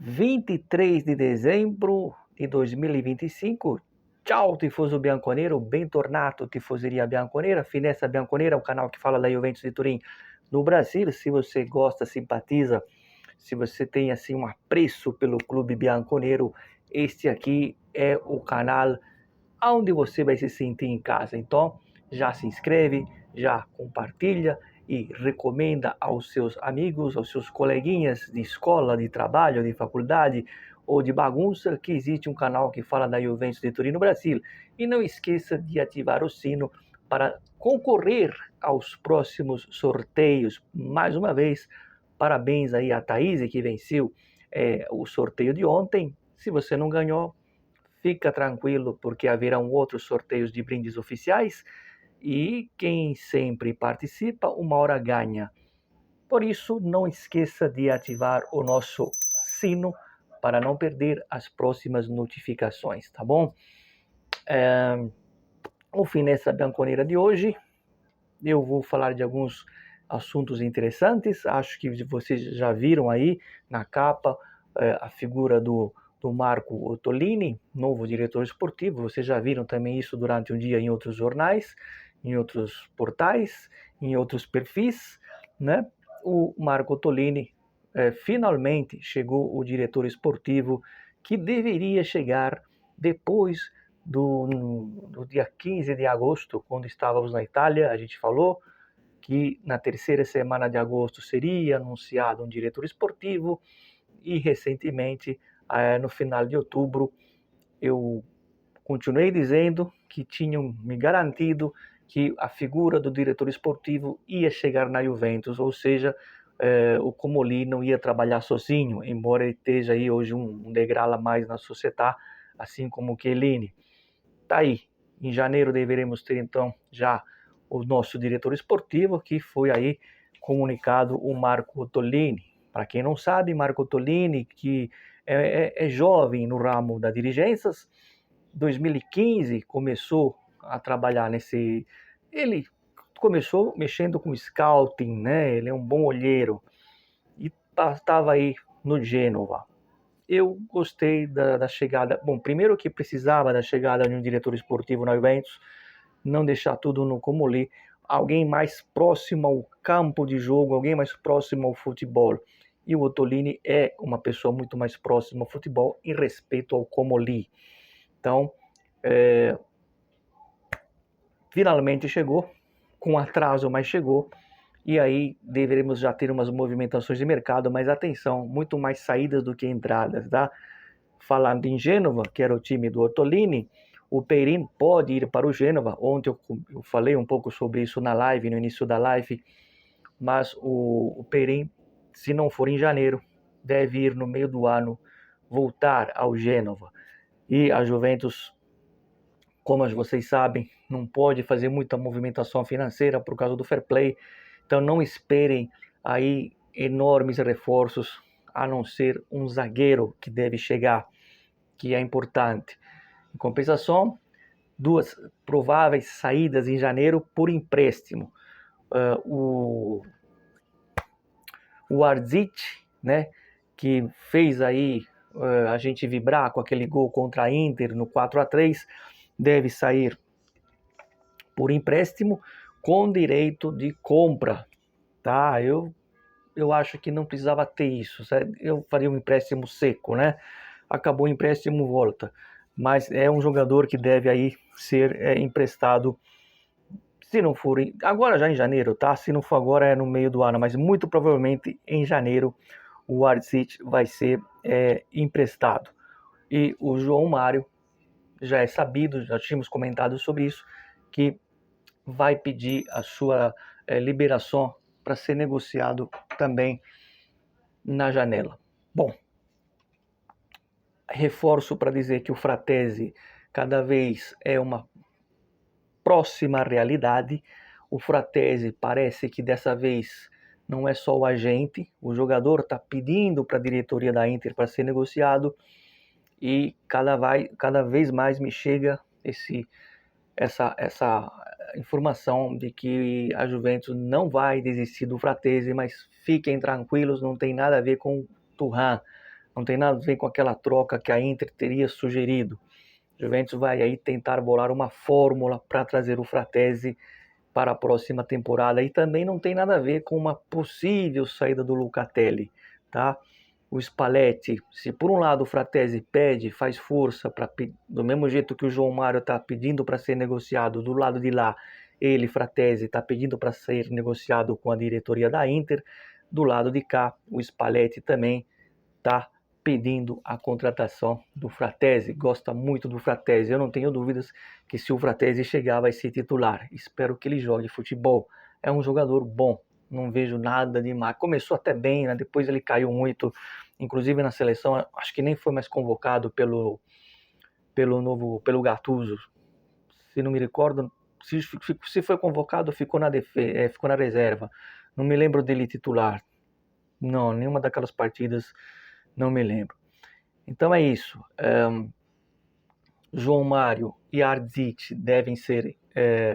23 de dezembro de 2025. Ciao, tifoso bianconero, bentornato, tifoseria bianconera, Finestra Bianconera, o canal que fala da Juventus de Turim no Brasil. Se você gosta, simpatiza, se você tem assim um apreço pelo clube bianconero, este aqui é o canal onde você vai se sentir em casa. Então, já se inscreve, já compartilha e recomenda aos seus amigos, aos seus coleguinhas de escola, de trabalho, de faculdade ou de bagunça que existe um canal que fala da Juventus de Turim no Brasil. E não esqueça de ativar o sino para concorrer aos próximos sorteios. Mais uma vez, parabéns aí a Thaís que venceu o sorteio de ontem. Se você não ganhou, fica tranquilo, porque haverão outros sorteios de brindes oficiais e quem sempre participa, uma hora ganha. Por isso, não esqueça de ativar o nosso sino para não perder as próximas notificações, tá bom? O Finestra Bianconera de hoje, eu vou falar de alguns assuntos interessantes. Acho que vocês já viram aí na capa a figura do Marco Ottolini, novo diretor esportivo. Vocês já viram também isso durante um dia em outros jornais, em outros portais, em outros perfis, né? O Marco Ottolini finalmente chegou o diretor esportivo que deveria chegar depois do dia 15 de agosto, quando estávamos na Itália. A gente falou que na terceira semana de agosto seria anunciado um diretor esportivo e recentemente, no final de outubro, eu continuei dizendo que tinham me garantido que a figura do diretor esportivo ia chegar na Juventus, ou seja, o Comolli não ia trabalhar sozinho, embora ele esteja aí hoje um degrau a mais na sociedade, assim como o Chiellini. Tá aí, em janeiro deveremos ter então já o nosso diretor esportivo, que foi aí comunicado o Marco Ottolini. Para quem não sabe, Marco Ottolini, que é jovem no ramo das dirigências, 2015 começou a trabalhar nesse... Ele começou mexendo com scouting, né? Ele é um bom olheiro e estava aí no Gênova. Eu gostei da chegada. Bom, primeiro que precisava da chegada de um diretor esportivo na Juventus, não deixar tudo no Comolli, alguém mais próximo ao campo de jogo, alguém mais próximo ao futebol. E o Ottolini é uma pessoa muito mais próxima ao futebol em respeito ao Comolli. Então, finalmente chegou, com atraso, mas chegou. E aí deveremos já ter umas movimentações de mercado, mas atenção, muito mais saídas do que entradas, tá? Falando em Gênova, que era o time do Ottolini, o Perin pode ir para o Gênova. Ontem eu falei um pouco sobre isso na live, no início da live, mas o Perin, se não for em janeiro, deve ir no meio do ano, voltar ao Gênova. E a Juventus, como vocês sabem, não pode fazer muita movimentação financeira por causa do fair play, então não esperem aí enormes reforços, a não ser um zagueiro que deve chegar, que é importante. Em compensação, duas prováveis saídas em janeiro por empréstimo. O Arzic, né, que fez aí a gente vibrar com aquele gol contra a Inter no 4-3, deve sair por empréstimo com direito de compra. Tá? Eu acho que não precisava ter isso. Eu faria um empréstimo seco, né? Acabou o empréstimo, volta. Mas é um jogador que deve aí ser emprestado, se não for agora já em janeiro, tá? Se não for agora é no meio do ano, mas muito provavelmente em janeiro o Arzic vai ser emprestado. E o João Mário, já é sabido, já tínhamos comentado sobre isso, que vai pedir a sua liberação para ser negociado também na janela. Bom, reforço para dizer que o Fratesi cada vez é uma próxima realidade. O Fratesi parece que dessa vez não é só o agente, o jogador está pedindo para a diretoria da Inter para ser negociado e cada vez mais me chega essa informação de que a Juventus não vai desistir do Fratesi, mas fiquem tranquilos, não tem nada a ver com o Thuram, não tem nada a ver com aquela troca que a Inter teria sugerido. Juventus vai aí tentar bolar uma fórmula para trazer o Fratesi para a próxima temporada e também não tem nada a ver com uma possível saída do Locatelli, tá? O Spalletti, se por um lado o Fratesi pede, faz força para do mesmo jeito que o João Mário está pedindo para ser negociado, do lado de lá ele, Fratesi, está pedindo para ser negociado com a diretoria da Inter, do lado de cá o Spalletti também está pedindo a contratação do Fratesi, gosta muito do Fratesi, eu não tenho dúvidas que se o Fratesi chegar vai ser titular, espero que ele jogue futebol, é um jogador bom, não vejo nada demais, começou até bem, né? Depois ele caiu muito, inclusive na seleção, acho que nem foi mais convocado pelo Gattuso, se não me recordo, se foi convocado ficou na reserva, não me lembro dele titular, não, nenhuma daquelas partidas não me lembro. Então é isso. João Mário e Arzic devem ser.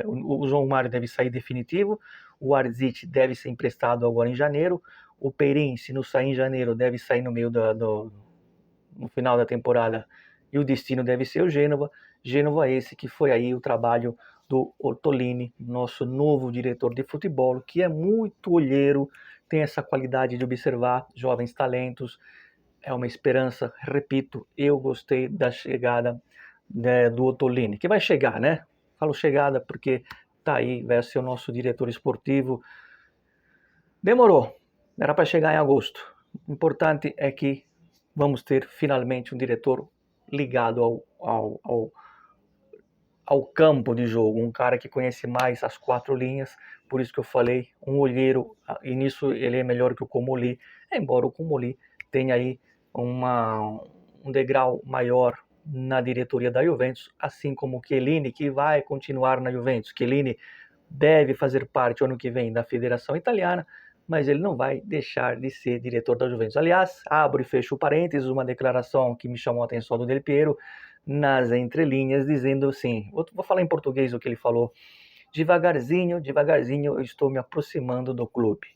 O João Mário deve sair definitivo. O Arzic deve ser emprestado agora em janeiro. O Perin, se não sair em janeiro, deve sair no meio no final da temporada. E o destino deve ser o Gênova. Gênova esse que foi aí o trabalho do Ortolini, nosso novo diretor de futebol, que é muito olheiro, tem essa qualidade de observar jovens talentos. É uma esperança, repito, eu gostei da chegada, né, do Ottolini, que vai chegar, né? Falo chegada porque tá aí, vai ser o nosso diretor esportivo. Demorou, era para chegar em agosto. O importante é que vamos ter finalmente um diretor ligado ao campo de jogo, um cara que conhece mais as 4 linhas, por isso que eu falei, um olheiro, e nisso ele é melhor que o Comolli, embora o Comolli tenha aí um degrau maior na diretoria da Juventus, assim como o Chiellini, que vai continuar na Juventus. Chiellini deve fazer parte ano que vem da Federação Italiana, mas ele não vai deixar de ser diretor da Juventus. Aliás, abro e fecho parênteses, uma declaração que me chamou a atenção do Del Piero, nas entrelinhas, dizendo assim, vou falar em português o que ele falou, devagarzinho, eu estou me aproximando do clube.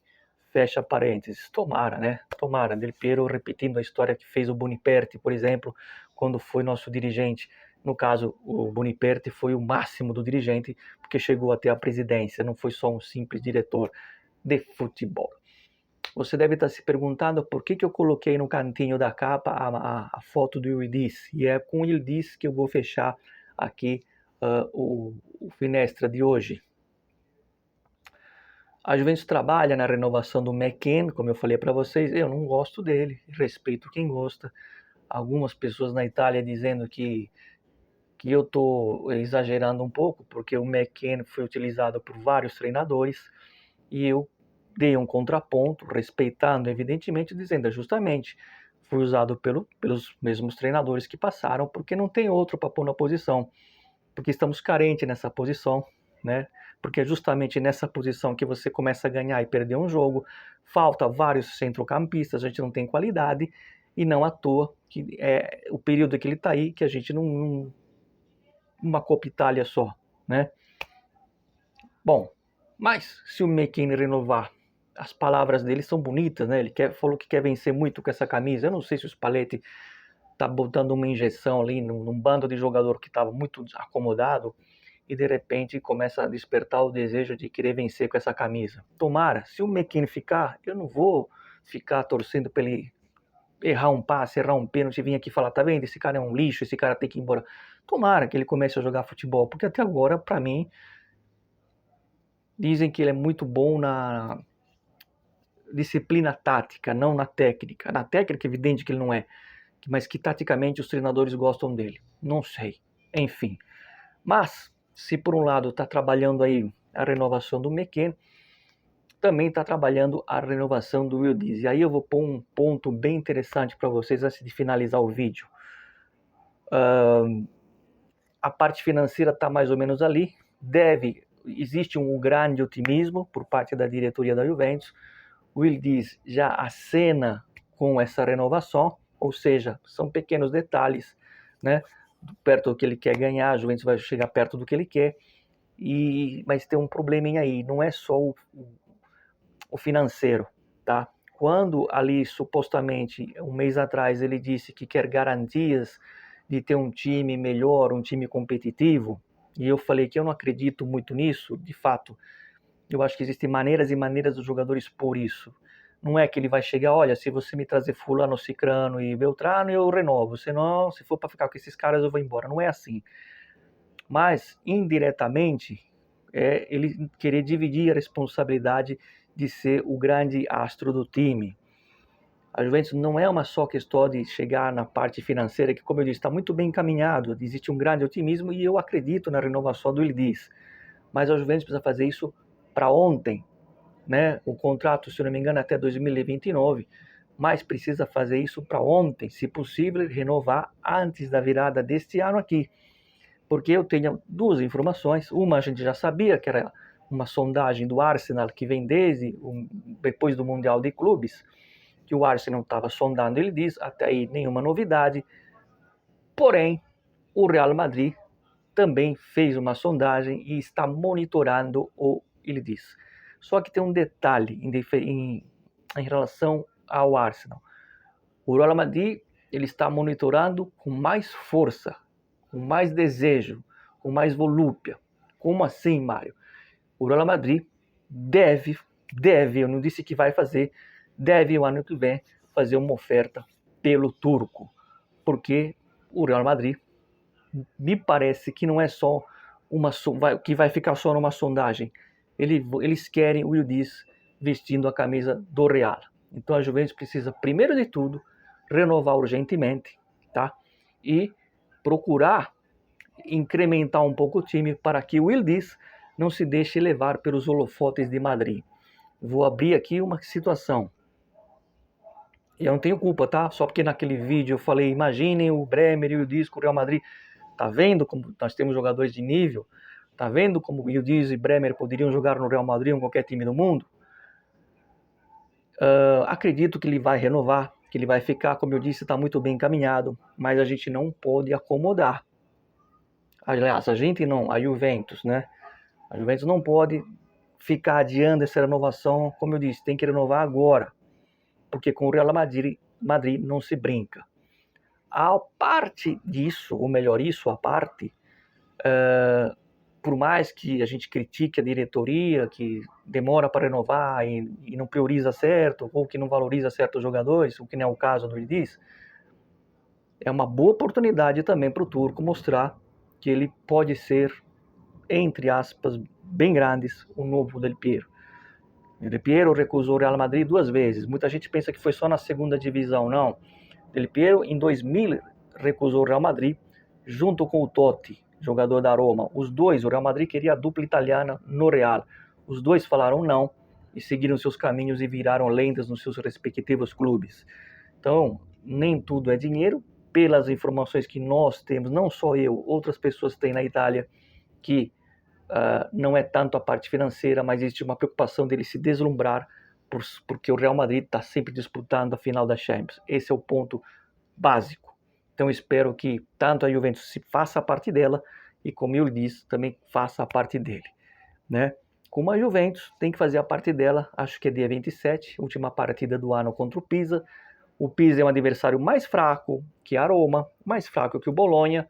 Fecha parênteses. Tomara, né? Tomara. Del Piero repetindo a história que fez o Boniperti, por exemplo, quando foi nosso dirigente. No caso, o Boniperti foi o máximo do dirigente, porque chegou até a presidência, não foi só um simples diretor de futebol. Você deve estar se perguntando por que eu coloquei no cantinho da capa a foto do Yildiz. E é com o Yildiz que eu vou fechar aqui o Finestra de hoje. A Juventus trabalha na renovação do McKennie, como eu falei para vocês, eu não gosto dele, respeito quem gosta. Algumas pessoas na Itália dizendo que eu estou exagerando um pouco, porque o McKennie foi utilizado por vários treinadores, e eu dei um contraponto, respeitando, evidentemente, dizendo justamente, foi usado pelos mesmos treinadores que passaram, porque não tem outro para pôr na posição, porque estamos carentes nessa posição, né? Porque é justamente nessa posição que você começa a ganhar e perder um jogo, falta vários centrocampistas, a gente não tem qualidade, e não à toa, que é o período que ele está aí, que a gente não uma Copa Itália só, né? Bom, mas se o McKennie renovar, as palavras dele são bonitas, né? Ele falou que quer vencer muito com essa camisa. Eu não sei se o Spalletti tá botando uma injeção ali num bando de jogador que estava muito acomodado e de repente começa a despertar o desejo de querer vencer com essa camisa. Tomara, se o McKennie ficar, eu não vou ficar torcendo para ele errar um passe, errar um pênalti, vir aqui falar, tá vendo? Esse cara é um lixo, esse cara tem que ir embora. Tomara que ele comece a jogar futebol, porque até agora, para mim, dizem que ele é muito bom na disciplina tática, não na técnica. Na técnica, é evidente que ele não é, mas que taticamente os treinadores gostam dele. Não sei. Enfim. Mas, se por um lado está trabalhando aí a renovação do McKennie, também está trabalhando a renovação do Yildiz. E aí eu vou pôr um ponto bem interessante para vocês antes de finalizar o vídeo. A parte financeira está mais ou menos ali. Existe um grande otimismo por parte da diretoria da Juventus. O Yildiz já acena com essa renovação, ou seja, são pequenos detalhes, né? Perto do que ele quer ganhar, a Juventus vai chegar perto do que ele quer, mas tem um probleminha aí, não é só o financeiro, tá? quando ali, supostamente, um mês atrás, ele disse que quer garantias de ter um time melhor, um time competitivo, e eu falei que eu não acredito muito nisso, de fato, eu acho que existem maneiras e maneiras dos jogadores por isso. Não é que ele vai chegar, olha, se você me trazer fulano, cicrano e beltrano, eu renovo, senão, se for para ficar com esses caras, eu vou embora. Não é assim. Mas, indiretamente, ele querer dividir a responsabilidade de ser o grande astro do time. A Juventus não é uma só questão de chegar na parte financeira, que, como eu disse, está muito bem encaminhado, existe um grande otimismo e eu acredito na renovação do Yildiz. Mas a Juventus precisa fazer isso para ontem, né? O contrato, se não me engano, é até 2029, mas precisa fazer isso para ontem, se possível, renovar antes da virada deste ano aqui. Porque eu tenho duas informações, uma a gente já sabia, que era uma sondagem do Arsenal, que vem depois do Mundial de Clubes, que o Arsenal estava sondando, ele diz, até aí nenhuma novidade, porém, o Real Madrid também fez uma sondagem e está monitorando o Yildiz. Só que tem um detalhe em relação ao Arsenal. O Real Madrid ele está monitorando com mais força, com mais desejo, com mais volúpia. Como assim, Mário? O Real Madrid deve, eu não disse que vai fazer, deve o ano que vem fazer uma oferta pelo turco, porque o Real Madrid me parece que não é só que vai ficar só numa sondagem. Eles querem o Yildiz vestindo a camisa do Real. Então a Juventus precisa, primeiro de tudo, renovar urgentemente, tá? E procurar incrementar um pouco o time para que o Yildiz não se deixe levar pelos holofotes de Madrid. Vou abrir aqui uma situação. E eu não tenho culpa, tá? Só porque naquele vídeo eu falei, imaginem o Bremer e o Yildiz com o Real Madrid. Tá vendo como nós temos jogadores de nível? Tá vendo como o Yildiz e Bremer poderiam jogar no Real Madrid ou em qualquer time do mundo? Acredito que ele vai renovar, que ele vai ficar, como eu disse, está muito bem encaminhado, mas a gente não pode acomodar. Aliás, a gente não, a Juventus, né? A Juventus não pode ficar adiando essa renovação, como eu disse, tem que renovar agora, porque com o Real Madrid não se brinca. A parte disso, ou melhor, isso à parte, por mais que a gente critique a diretoria, que demora para renovar e não prioriza certo, ou que não valoriza certos jogadores, o que não é o caso do Yildiz, é uma boa oportunidade também para o turco mostrar que ele pode ser, entre aspas, bem grandes, o novo Del Piero. Del Piero recusou o Real Madrid 2 vezes. Muita gente pensa que foi só na segunda divisão. Não. Del Piero, em 2000, recusou o Real Madrid, junto com o Totti, jogador da Roma. Os dois, o Real Madrid queria a dupla italiana no Real. Os dois falaram não e seguiram seus caminhos e viraram lendas nos seus respectivos clubes. Então, nem tudo é dinheiro. Pelas informações que nós temos, não só eu, outras pessoas têm na Itália, que não é tanto a parte financeira, mas existe uma preocupação dele se deslumbrar, porque o Real Madrid está sempre disputando a final da Champions. Esse é o ponto básico. Então espero que tanto a Juventus se faça a parte dela e, como eu disse, também faça a parte dele, né? Como a Juventus tem que fazer a parte dela, acho que é dia 27, última partida do ano contra o Pisa. O Pisa é um adversário mais fraco que a Roma, mais fraco que o Bolonha,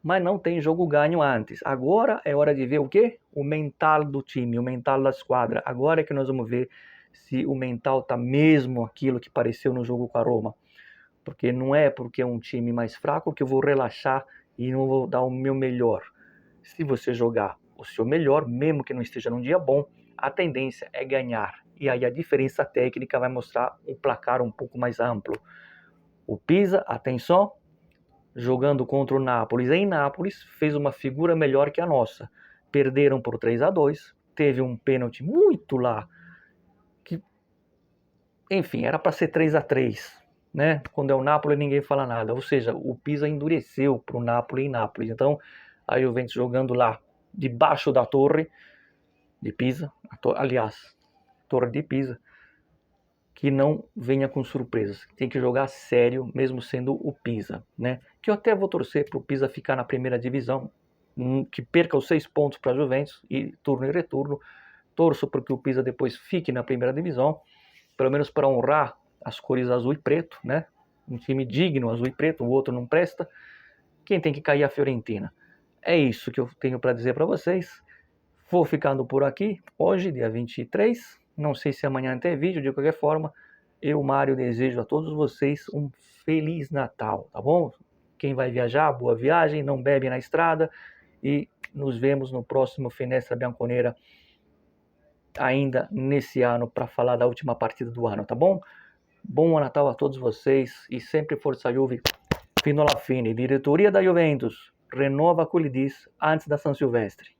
mas não tem jogo ganho antes. Agora é hora de ver o quê? O mental do time, o mental da esquadra. Agora é que nós vamos ver se o mental está mesmo aquilo que pareceu no jogo com a Roma. Porque não é porque é um time mais fraco que eu vou relaxar e não vou dar o meu melhor. Se você jogar o seu melhor, mesmo que não esteja num dia bom, a tendência é ganhar. E aí a diferença técnica vai mostrar um placar um pouco mais amplo. O Pisa, atenção, jogando contra o Nápoles em Nápoles, fez uma figura melhor que a nossa. Perderam por 3-2, teve um pênalti muito lá, que, enfim, era para ser 3-3, né? Quando é o Nápoles ninguém fala nada, ou seja, o Pisa endureceu para o Nápoles em Nápoles. Então, a Juventus jogando lá, debaixo da torre de Pisa, aliás, torre de Pisa, que não venha com surpresas. Tem que jogar sério, mesmo sendo o Pisa, né? Que eu até vou torcer para o Pisa ficar na primeira divisão, que perca os 6 pontos para a Juventus, e turno e retorno. Torço para que o Pisa depois fique na primeira divisão, pelo menos para honrar as cores azul e preto, né? Um time digno, azul e preto, o outro não presta. Quem tem que cair é a Fiorentina. É isso que eu tenho para dizer para vocês. Vou ficando por aqui, hoje, dia 23. Não sei se amanhã tem vídeo, de qualquer forma. Eu, Mário, desejo a todos vocês um Feliz Natal, tá bom? Quem vai viajar, boa viagem, não bebe na estrada. E nos vemos no próximo Finestra Bianconera, ainda nesse ano, para falar da última partida do ano, tá bom? Bom Natal a todos vocês e sempre Forza Juve fino alla fine. Diretoria da Juventus renova Colidis antes da São Silvestre.